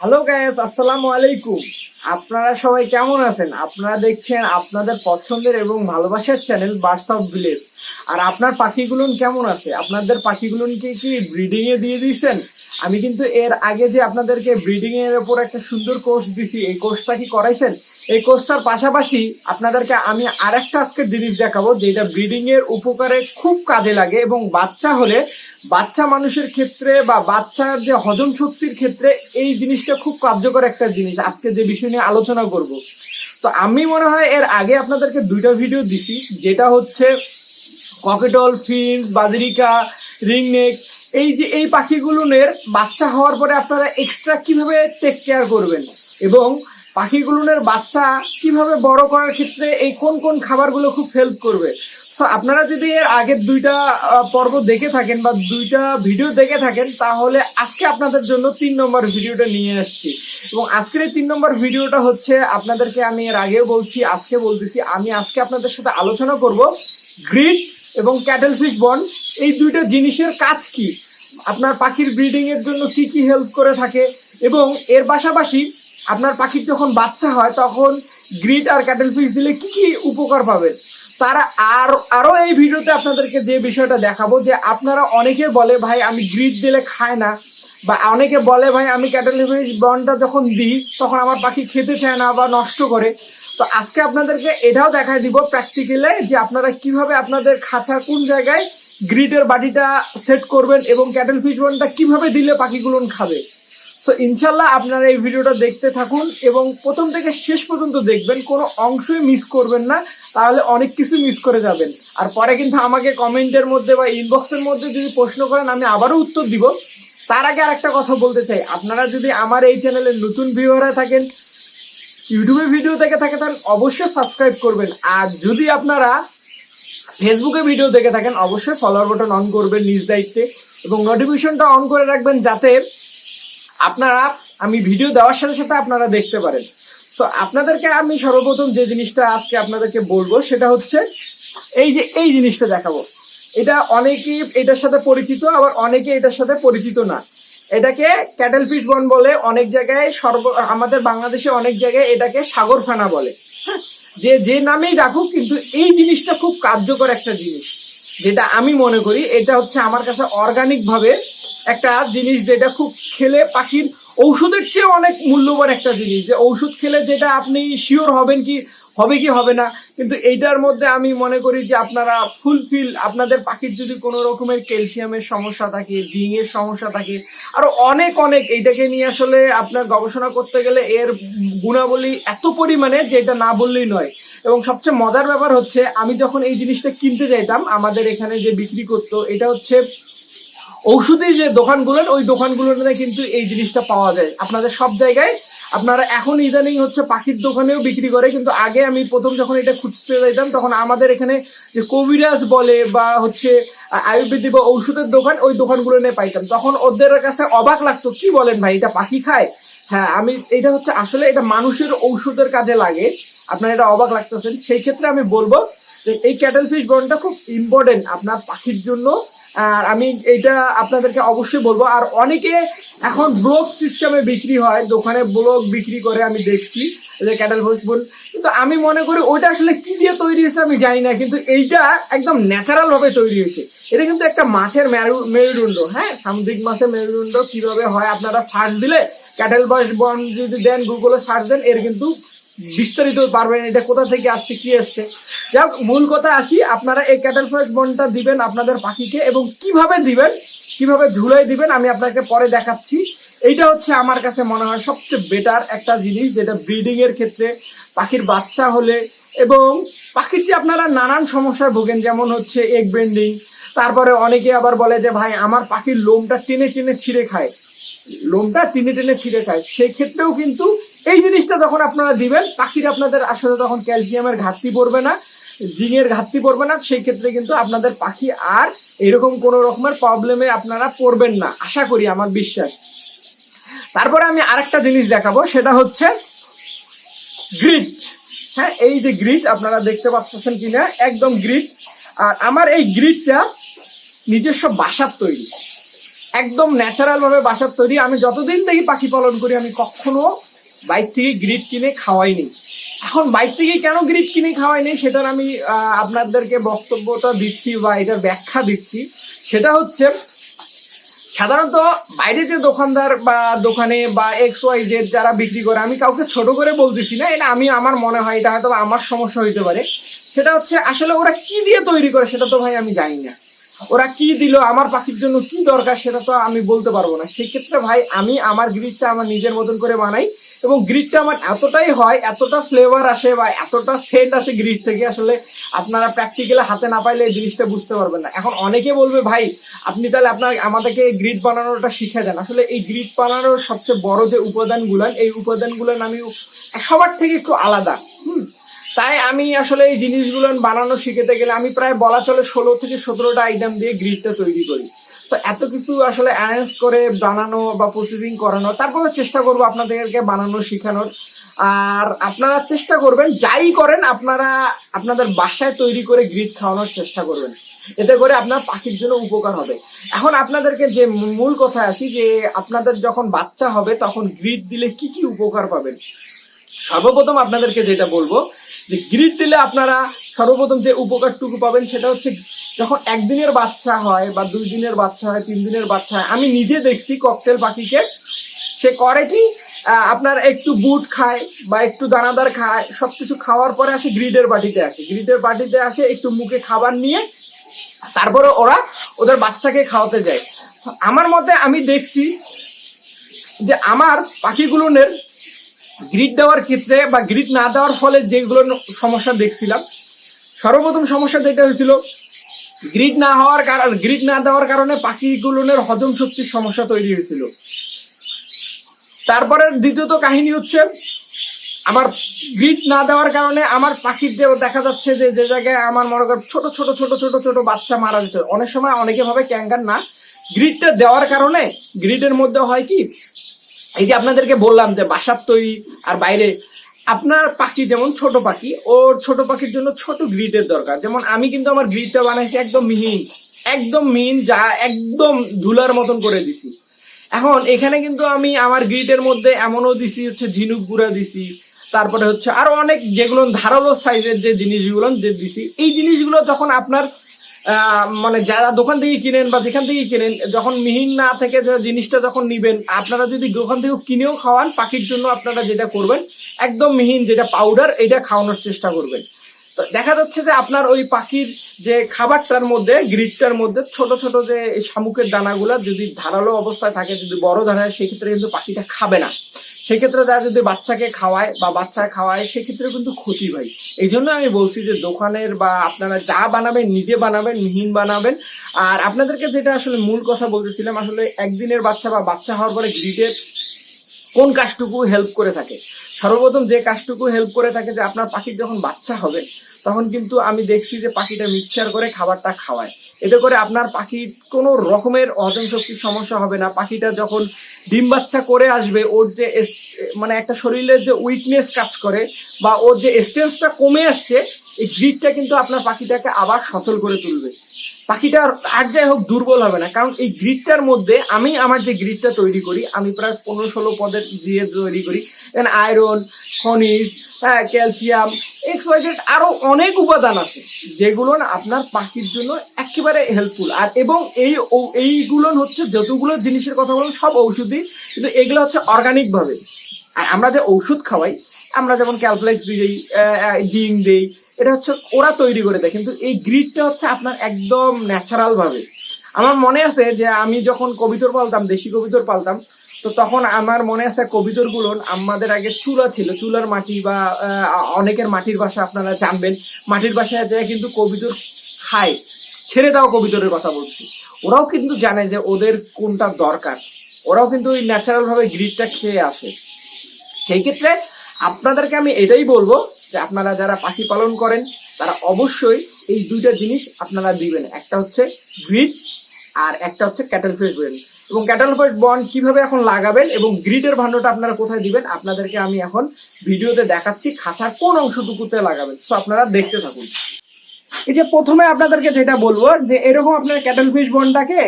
Hello guys, আসসালামু আলাইকুম। আপনারা সবাই কেমন আছেন? আপনারা দেখছেন আপনাদের পছন্দের এবং ভালোবাসার চ্যানেল বার্ডস অফ ভিলেজ। আর আপনার পাখিগুলো কেমন আছে? আপনাদের পাখিগুলোকে কি ব্রিডিং এ দিয়ে দিয়েছেন? আমি কিন্তু এর আগে যে আপনাদেরকে ব্রিডিং এর উপর একটা সুন্দর কোর্স দিছি, এই কোর্সটা কি করাইছেন? এই কোর্সটার পাশাপাশি আপনাদেরকে আমি আরেকটা আজকের জিনিস দেখাবো, যেটা ব্রিডিং এর উপকারে খুব কাজে লাগে এবং বাচ্চা হলে বাচ্চা মানুষের ক্ষেত্রে বা বাচ্চার যে হজম শক্তির ক্ষেত্রে এই জিনিসটা খুব কার্যকর একটা জিনিস। আজকে যে বিষয় নিয়ে আলোচনা করব, তো আমি মনে হয় এর আগে আপনাদেরকে দুইটা ভিডিও দিছি, যেটা হচ্ছে ককেটল, ফিঞ্চ, বাজরিকা, রিংনেক, এই পাখিগুলোর বাচ্চা হওয়ার পরে আপনারা এক্সট্রা কিভাবে টেক কেয়ার করবেন এবং পাখিগুলোর বাচ্চা কিভাবে বড় করার ক্ষেত্রে এই কোন কোন খাবারগুলো খুব হেল্প করবে। সো আপনারা যদি এর আগের দুইটা পর্ব দেখে থাকেন বা দুইটা ভিডিও দেখে থাকেন, তাহলে আজকে আপনাদের জন্য 3 নম্বর ভিডিওটা নিয়ে আসছি। এবং আজকের এই 3 নম্বর ভিডিওটা হচ্ছে, আপনাদেরকে আমি এর আগেও বলছি, আজকে বলতেছি, আমি আজকে আপনাদের সাথে আলোচনা করব গ্রিড এবং ক্যাটেল ফিশ বন্ড, এই দুইটা জিনিসের কাজ কি, আপনার পাখির ব্রিডিং এর জন্য কি কি হেল্প করে থাকে, এবং এর পাশাপাশি আপনার পাখির যখন বাচ্চা হয় তখন গ্রিড আর ক্যাটেল ফিশ দিলে কি কি উপকার পাবেন। তারা আরো এই ভিডিওতে আপনাদেরকে যে বিষয়টা দেখাবো, যে আপনারা অনেকে বলে ভাই আমি গ্রিড দিলে খায় না, বা অনেকে বলে ভাই আমি ক্যাটেল ফিশ বন্ডটা যখন দিই তখন আমার পাখি খেতে চায় না বা নষ্ট করে। তো আজকে আপনাদেরকে এটাও দেখাই দিব প্র্যাকটিক্যালে, যে আপনারা কিভাবে আপনাদের খাঁচার কোন জায়গায় গ্রিডের বাটিটা সেট করবেন এবং ক্যাটেল ফিশ বন্ডটা কিভাবে দিলে পাখিগুলো খাবে। সো ইনশাল্লাহ আপনারা এই ভিডিওটা দেখতে থাকুন এবং প্রথম থেকে শেষ পর্যন্ত দেখবেন, কোনো অংশই মিস করবেন না, তাহলে অনেক কিছু মিস করে যাবেন। আর পরে কিন্তু আমাকে কমেন্টের মধ্যে বা ইনবক্সের মধ্যে যদি প্রশ্ন করেন, আমি আবারও উত্তর দিব। তার আগে আরেকটা কথা বলতে চাই, আপনারা যদি আমার এই চ্যানেলের নতুন ভিউয়ার থাকেন, ইউটিউবে ভিডিও দেখে থাকেন, অবশ্যই সাবস্ক্রাইব করবেন। আর যদি আপনারা ফেসবুকে ভিডিও দেখে থাকেন, অবশ্যই ফলোয়ার বাটন অন করবেন নিজ দায়িত্বে এবং নোটিফিকেশনটা অন করে রাখবেন, যাতে আপনারা আমি ভিডিও দেওয়ার সাথে সাথে আপনারা দেখতে পারেন। সো আপনাদেরকে আমি সর্বপ্রথম যে জিনিসটা আজকে আপনাদেরকে বলবো, সেটা হচ্ছে এই জিনিসটা দেখাবো। এটা অনেকেই এটার সাথে পরিচিত, আবার অনেকে এটার সাথে পরিচিত না। এটাকে ক্যাটেল ফিশ বন্ড বলে, অনেক জায়গায় আমাদের বাংলাদেশে অনেক জায়গায় এটাকে সাগর ফেনা বলে। হ্যাঁ, যে নামেই ডাকুক, কিন্তু এই জিনিসটা খুব কার্যকর একটা জিনিস, যেটা আমি মনে করি এটা হচ্ছে আমার কাছে অর্গানিক ভাবে একটা জিনিস, যেটা খুব খেলে পাখির ঔষধের চেয়ে অনেক মূল্যবান একটা জিনিস, যে ঔষধ খেলে যেটা আপনি শিওর হবেন কি হবে না, কিন্তু এইটার মধ্যে আমি মনে করি যে আপনারা ফুলফিল, আপনাদের পাখির যদি কোনো রকমের ক্যালসিয়ামের সমস্যা থাকে, জিং এর সমস্যা থাকে, আরো অনেক এইটাকে নিয়ে আসলে আপনার গবেষণা করতে গেলে এর গুণাবলী এত পরিমাণে যে এটা না বললেই নয়। এবং সবচেয়ে মজার ব্যাপার হচ্ছে, আমি যখন এই জিনিসটা কিনতে যাইতাম, আমাদের এখানে যে বিক্রি করতো, এটা হচ্ছে ঔষধি যে দোকানগুলো, ওই দোকানগুলোতে কিন্তু এই জিনিসটা পাওয়া যায় আপনাদের সব জায়গায়। আপনারা এখন ইদানিং হচ্ছে পাখির দোকানেও বিক্রি করে, কিন্তু আগে আমি প্রথম যখন এটা খুঁজতে যাইতাম, তখন আমাদের এখানে যে কবিরাজ বলে বা হচ্ছে আয়ুর্বেদিক বা ঔষধের দোকান, ওই দোকানগুলো নিয়ে পাইতাম। তখন ওদের কাছে অবাক লাগতো, কি বলেন ভাই, এটা পাখি খায়? হ্যাঁ, এটা হচ্ছে আসলে এটা মানুষের ঔষধের কাজে লাগে। আপনারা এটা অবাক লাগতেছেন, সেই ক্ষেত্রে আমি বলবো যে এই ক্যাটেল ফিশ বন্ডটা খুব ইম্পর্টেন্ট আপনার পাখির জন্য। আর আমি এটা আপনাদেরকে অবশ্যই বলবো। আর অনেকে এখন ব্লক সিস্টেমে বিক্রি হয়, দোকানে ব্লক বিক্রি করে, আমি দেখছি যে ক্যাটেল ফিশ বন্ড, কিন্তু আমি মনে করি ওইটা আসলে কি দিয়ে তৈরি হয়েছে আমি জানি না, কিন্তু এইটা একদম ন্যাচারাল ভাবে তৈরি হয়েছে। এটা কিন্তু একটা মাছের মেরুদণ্ড, হ্যাঁ, সামুদ্রিক মাছের মেরুদণ্ড কিভাবে হয় আপনারা সার্চ দিলে, ক্যাটেল ফিশ বন্ড যদি দেন, গুগলে সার্চ দেন, এর কিন্তু বিস্তারিত পারবেন এটা কোথা থেকে আসছে, কি আসছে। যাই হোক, মূল কথা আসি, আপনারা এই ক্যাটেল ফিশ বন্ডটা দিবেন আপনাদের পাখিকে, এবং কিভাবে দিবেন, কিভাবে ঝুলাই দিবেন, আমি আপনাকে পরে দেখাচ্ছি। এইটা হচ্ছে আমার কাছে মনে হয় সবচেয়ে বেটার একটা জিনিস, যেটা ব্রিডিং এর ক্ষেত্রে, পাখির বাচ্চা হলে, এবং পাখির যে আপনারা নানান সমস্যায় ভোগেন, যেমন হচ্ছে এগ বেন্ডিং, তারপরে অনেকে আবার বলে যে ভাই আমার পাখির লোমটা টেনে টেনে ছিঁড়ে খায়, সেই ক্ষেত্রেও কিন্তু এই জিনিসটা যখন আপনারা দিবেন, পাখির আপনাদের আসলে তখন ক্যালসিয়ামের ঘাটতি পড়বে না, জিংয়ের ঘাটতি পড়বে না। সেই ক্ষেত্রে কিন্তু আপনাদের পাখি আর এরকম কোনো রকমের প্রবলেমে আপনারা পড়বেন না, আশা করি, আমার বিশ্বাস। তারপরে আমি আরেকটা জিনিস দেখাবো, সেটা হচ্ছে গ্রিড। হ্যাঁ, এই যে গ্রিড আপনারা দেখতে পাচ্ছেন কিনা, একদম গ্রিড। আর আমার এই গ্রিডটা নিজস্ব বাসার তৈরি। একদম ন্যাচারাল ভাবে বাসার তৈরি। আমি যতদিন থেকে পাখি পালন করি আমি কখনো বাইরে থেকে গ্রিড কিনে খাওয়াইনি। এখন বাইরে থেকে কেন গ্রিড কিনে খাওয়াইনি সেটার আমি আপনাদেরকে বক্তব্যটা দিচ্ছি বা এটার ব্যাখ্যা দিচ্ছি। সেটা হচ্ছে সাধারণত বাইরে যে দোকানদার বা দোকানে বা XYZ যারা বিক্রি করে, আমি কাউকে ছোট করে বলতেছি না, এটা আমি আমার মনে হয় এটা হয়তো আমার সমস্যা হইতে পারে। সেটা হচ্ছে আসলে ওরা কি দিয়ে তৈরি করে সেটা তো ভাই আমি জানি না। ওরা কি দিল আমার পাখির জন্য কি দরকার সেটা তো আমি বলতে পারবো না। সেক্ষেত্রে ভাই আমি আমার গ্রিডটা আমার নিজের মতন করে বানাই এবং গ্রিডটা আমার এতটাই হয়, এতটা ফ্লেভার আসে বা এতটা সেন্ট আসে গ্রিড থেকে, আসলে আপনারা প্র্যাকটিক্যালি হাতে না পাইলে এই জিনিসটা বুঝতে পারবেন না। এখন অনেকে বলবে ভাই আপনি তাহলে আমাদেরকে গ্রিড বানানোটা শিখে দেন। আসলে এই গ্রিড বানানোর সবচেয়ে বড় যে উপাদানগুলো, এই উপাদানগুলো আমি সবার থেকে একটু আলাদা। তাই আমি আসলে এই জিনিসগুলো বানানো শিখতে গেলে আমি প্রায় বলা চলে 16 থেকে 17টা আইটেম দিয়ে গ্রিডটা তৈরি করি। তো এত কিছু আসলে অ্যারেঞ্জ করে বানানো বা প্রসেসিং করানো, তারপরে চেষ্টা করবো আপনাদেরকে বানানো শেখানোর। আর আপনারা চেষ্টা করবেন যাই করেন আপনারা আপনাদের বাসায় তৈরি করে গ্রিড খাওয়ানোর চেষ্টা করবেন, এতে করে আপনার পাখির জন্য উপকার হবে। এখন আপনাদেরকে যে মূল কথায় আসি যে আপনাদের যখন বাচ্চা হবে তখন গ্রিড দিলে কি কি উপকার পাবেন। সর্বপ্রথম আপনাদেরকে যেটা বলবো যে গ্রিড দিলে আপনারা সর্বপ্রথম যে উপকারটুকু পাবেন সেটা হচ্ছে যখন 1 দিনের বাচ্চা হয় বা 2 দিনের বাচ্চা হয়, 3 দিনের বাচ্চা হয়, আমি নিজে দেখছি ককটেল পাখিকে, সে করে কি আপনার একটু বুট খায় বা একটু দানাদার খায়, সবকিছু খাওয়ার পরে আসে গ্রিডের বাটিতে আসে একটু মুখে খাবার নিয়ে তারপরে ওরা ওদের বাচ্চাকে খাওয়াতে যায়। আমার মতে আমি দেখছি যে আমার পাখিগুলোনের গ্রিড দেওয়ার ক্ষেত্রে বা গ্রিড না দেওয়ার ফলে যেগুলো সমস্যা দেখছিলাম, সর্বপ্রথম সমস্যা যেটা হয়েছিল গ্রিড না দেওয়ার কারণে পাখিগুলোনের হজম শক্তির সমস্যা তৈরি হয়েছিল। তারপরে দ্বিতীয়ত কাহিনী হচ্ছে আমার গ্রিড না দেওয়ার কারণে আমার পাখির যে দেখা যাচ্ছে যে জায়গায় আমার মনে করেন ছোট ছোট ছোট ছোট ছোট বাচ্চা মারা যাচ্ছে। অনেক সময় অনেকে ভাবে ক্যাঙ্গার না, গ্রিডটা দেওয়ার কারণে গ্রিডের মধ্যে হয় কি, এই যে আপনাদেরকে বললাম যে বাসার তৈরি আর বাইরে আপনার পাখি যেমন ছোট পাখি, ওর ছোট পাখির জন্য ছোট গ্রিডের দরকার। যেমন আমি কিন্তু আমার গ্রিডটা বানাইছি একদম মিহিন যা একদম ধুলার মতন করে দিছি। এখন এখানে কিন্তু আমি আমার গ্রিডের মধ্যে এমনও দিছি হচ্ছে ঝিনুক গুঁড়া দিছি, তারপরে হচ্ছে আরো অনেক যেগুলো ধারালো সাইজের যে জিনিসগুলো যে দিছি। এই জিনিসগুলো যখন আপনার মানে যারা দোকান থেকে কিনেন বা যেখান থেকে কিনেন, যখন মিহিন না থেকে যে জিনিসটা যখন নিবেন, আপনারা যদি দোকান থেকে কিনেও খাওয়ান পাখির জন্য আপনারা যেটা করবেন একদম মিহিন যেটা পাউডার এটা খাওয়ানোর চেষ্টা করবেন। তো দেখা যাচ্ছে যে আপনার ওই পাখির যে খাবারটার মধ্যে গ্রিডটার মধ্যে ছোট ছোট যে শামুকের দানাগুলা যদি ধারালো অবস্থায় থাকে, যদি বড় দানা, সেক্ষেত্রে কিন্তু পাখিটা খাবে না। সেক্ষেত্রে যারা যদি বাচ্চাকে খাওয়ায় বা বাচ্চা খাওয়ায় সেক্ষেত্রে কিন্তু ক্ষতি হয়। এই জন্য আমি বলছি যে দোকানের বা আপনারা যা বানাবেন নিজে বানাবেন, মিহিন বানাবেন। আর আপনাদেরকে যেটা আসলে মূল কথা বলতেছিলাম, আসলে 1 দিনের বাচ্চা বা বাচ্চা হওয়ার পরে গ্রিডের কোন কাজটুকু হেল্প করে থাকে, সর্বপ্রথম যে কাজটুকু হেল্প করে থাকে যে আপনার পাখির যখন বাচ্চা হবে তখন কিন্তু আমি দেখছি যে পাখিটা মিক্সচার করে খাবারটা খাওয়ায়। এতে করে আপনার পাখির কোনো রকমের হজম শক্তির সমস্যা হবে না। পাখিটা যখন ডিম বাচ্চা করে আসবে ওর যে মানে একটা শরীরের যে উইকনেস কাজ করে বা ওর যে স্ট্রেংথটা কমে আসছে, এই গ্রিডটা কিন্তু আপনার পাখিটাকে আবার সচল করে তুলবে। পাখিটা আর যাই হোক দুর্বল হবে না, কারণ এই গ্রিডটার মধ্যে আমি আমার যে গ্রিডটা তৈরি করি আমি প্রায় 15-16 পদের দিয়ে তৈরি করি। এখানে আয়রন, খনিজ, ক্যালসিয়াম, XYZ আরো অনেক উপাদান আছে যেগুলো আপনার পাখির জন্য একেবারে হেল্পফুল। আর এবং এইগুলো হচ্ছে যতগুলো জিনিসের কথা বললাম সব ঔষধি, কিন্তু এগুলো হচ্ছে অর্গানিক ভাবে। আর আমরা যে ওষুধ খাওয়াই, আমরা যেমন ক্যালপ্লেক্স দিই, জিঙ্ক দিই, এটা হচ্ছে ওরা তৈরি করে দেয়, কিন্তু এই গ্রিডটা হচ্ছে আপনার একদম ন্যাচারাল ভাবে। আমার মনে আছে যে আমি যখন কবিতর পালতাম, দেশি কবিতর পালতাম, তো তখন আমার মনে আছে কবিতরগুলো আমাদের আগে চুলা ছিল, চুলার মাটি বা অনেকের মাটির বাসা আপনারা জানবেন, মাটির বাসায় যায় কিন্তু কবিতর খায়, ছেড়ে দাও কবিতরের কথা বলছি, ওরাও কিন্তু জানে যে ওদের কোনটা দরকার, ওরাও কিন্তু ওই ন্যাচারাল ভাবে গ্রিডটা খেয়ে আসে। সেই ক্ষেত্রে আপনাদেরকে আমি এটাই বলবো যে আপনারা যারা পাখি পালন করেন তারা অবশ্যই এই 2টা জিনিস আপনারা দিবেন, একটা হচ্ছে গ্রিড আর একটা হচ্ছে ক্যাটেল ফিশ বন্ড। এবং ক্যাটেল ফিশ বন্ড কিভাবে এখন লাগাবেন এবং গ্রিডের ভান্ডটা আপনারা কোথায় দিবেন আপনাদেরকে আমি এখন ভিডিওতে দেখাচ্ছি, খাঁচার কোন অংশটুকুতে লাগাবেন। সো আপনারা দেখতে থাকুন। এই যে প্রথমে আপনাদেরকে যেটা বলবো যে এরকম আপনার ক্যাটেল ফিশ বনটাকে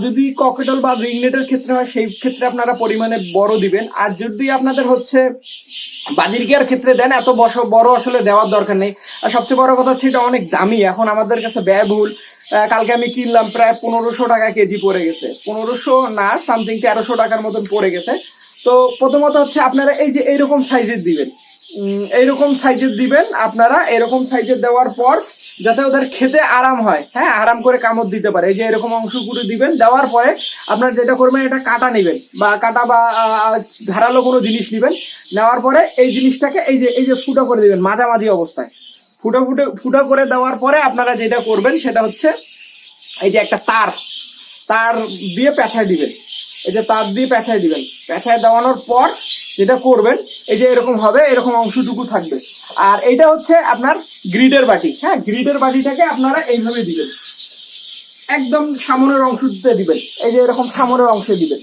যদি ককটেল বা রিংনেটের ক্ষেত্রে হয় সেই ক্ষেত্রে আপনারা পরিমাণে বড় দিবেন। আর যদি আপনাদের হচ্ছে বাজিরগিয়ার ক্ষেত্রে দেন এত বড় আসলে দেওয়ার দরকার নেই। আর সবচেয়ে বড় কথা হচ্ছে এটা অনেক দামি, এখন আমাদের কাছে ব্যয়বহুল। কালকে আমি কিনলাম প্রায় 1500 টাকা কেজি পড়ে গেছে, 1500 না সামথিং 1300 টাকার মতন পড়ে গেছে। তো প্রথমত হচ্ছে আপনারা এই যে এইরকম সাইজের দিবেন, এইরকম সাইজের দিবেন আপনারা। এরকম সাইজের দেওয়ার পর যাতে ওদের খেতে আরাম হয়, হ্যাঁ, আরাম করে কামড় দিতে পারে, এই যে এরকম অংশগুলো দিবেন। দেওয়ার পরে আপনারা যেটা করবেন, এটা কাটা নেবেন বা কাটা বা ধারালো কোনো জিনিস নেবেন। নেওয়ার পরে এই জিনিসটাকে এই যে ফুটো করে দিবেন মাঝামাঝি অবস্থায়। ফুটো করে দেওয়ার পরে আপনারা যেটা করবেন সেটা হচ্ছে এই যে একটা তার দিয়ে পেঁচায় দিবেন। এই যে তার দিয়ে পেঁচায় দিবেন। পেঁচায় দেওয়ানোর পর যেটা করবেন, এই যে এরকম হবে, এরকম অংশটুকু থাকবে। আর এইটা হচ্ছে আপনার গ্রিডের বাটি, হ্যাঁ, গ্রিডের বাটিটাকে আপনারা এইভাবে দিবেন, একদম সামনের অংশতে দিবেন। এই যে এরকম সামনের অংশে দিবেন,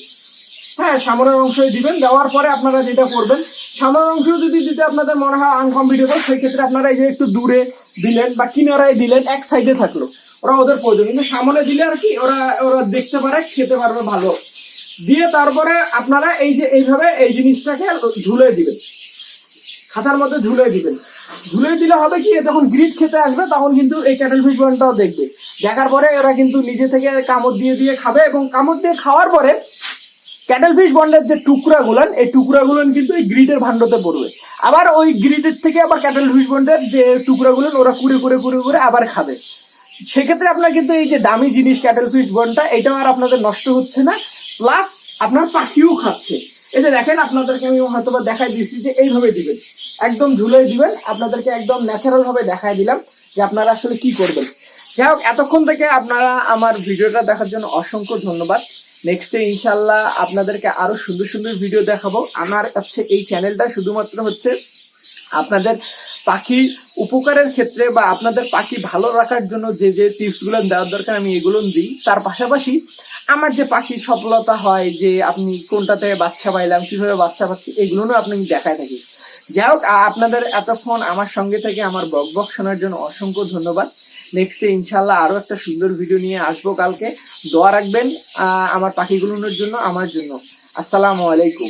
হ্যাঁ, সামনের অংশে দিবেন। দেওয়ার পরে আপনারা যেটা করবেন, সামনের অংশ যদি দিতে আপনাদের মনে হয় আনকমফর্টেবল, সেই ক্ষেত্রে আপনারা এই যে একটু দূরে দিলেন বা কিনারায় দিলেন, এক সাইডে থাকলো, ওরা ওদের প্রয়োজন। কিন্তু সামনে দিলে আর কি ওরা ওরা দেখতে পারে, খেতে পারবে ভালো। দিয়ে তারপরে আপনারা এই যে এইভাবে এই জিনিসটাকে ঝুলে দিবেন, খাঁচার মধ্যে ঝুলে দিবেন। ঝুলে দিলে হবে কি, যখন গ্রিড খেতে আসবে তখন কিন্তু এই ক্যাটেল ফিশ বনটাও দেখবে। দেখার পরে ওরা কিন্তু নিজে থেকে কামড় দিয়ে দিয়ে খাবে, এবং কামড় দিয়ে খাওয়ার পরে ক্যাটেল ফিশ বন্ডের যে টুকরাগুলো, এই টুকরাগুলো কিন্তু এই গ্রিডের ভান্ডতে পড়বে। আবার ওই গ্রিডের থেকে আবার ক্যাটেল ফিশ বন্ডের যে টুকরাগুলো ওরা কুড়ে আবার খাবে। সেক্ষেত্রে আপনার কিন্তু এই যে দামি জিনিস ক্যাটেল ফিশ বনটা, এটাও আর আপনাদের নষ্ট হচ্ছে না, প্লাস আপনার পাখিও খাচ্ছে। এই যে দেখেন, আপনাদেরকে আমি হয়তো বা দেখাই দিচ্ছি যে এইভাবে দিবেন, একদম ঝুলে দিবেন। আপনাদেরকে একদম ন্যাচারাল ভাবে দেখাই দিলাম যে আপনারা আসলে কি করবেন। যাই হোক, এতক্ষণ থেকে আপনারা আমার ভিডিওটা দেখার জন্য অসংখ্য ধন্যবাদ। নেক্সটে ইনশাল্লাহ আপনাদেরকে আরো সুন্দর সুন্দর ভিডিও দেখাবো। আমার কাছে এই চ্যানেলটা শুধুমাত্র হচ্ছে আপনাদের পাখি উপকারের ক্ষেত্রে বা আপনাদের পাখি ভালো রাখার জন্য যে যে টিপসগুলো দেওয়ার দরকার আমি এগুলো দিই। তার পাশাপাশি আমার যে পাখির সফলতা হয়, যে আপনি কোনটা থেকে বাচ্চা পাইলাম, কিভাবে বাচ্চা পাচ্ছি, এগুলো আপনি দেখায় থাকি। যাই হোক, আপনাদের এতক্ষণ আমার সঙ্গে থেকে আমার বক শোনার জন্য অসংখ্য ধন্যবাদ। নেক্সটে ইনশাল্লাহ আরো একটা সুন্দর ভিডিও নিয়ে আসবো কালকে। দোয়া রাখবেন আমার পাখিগুলোর জন্য, আমার জন্য। আসসালামু আলাইকুম।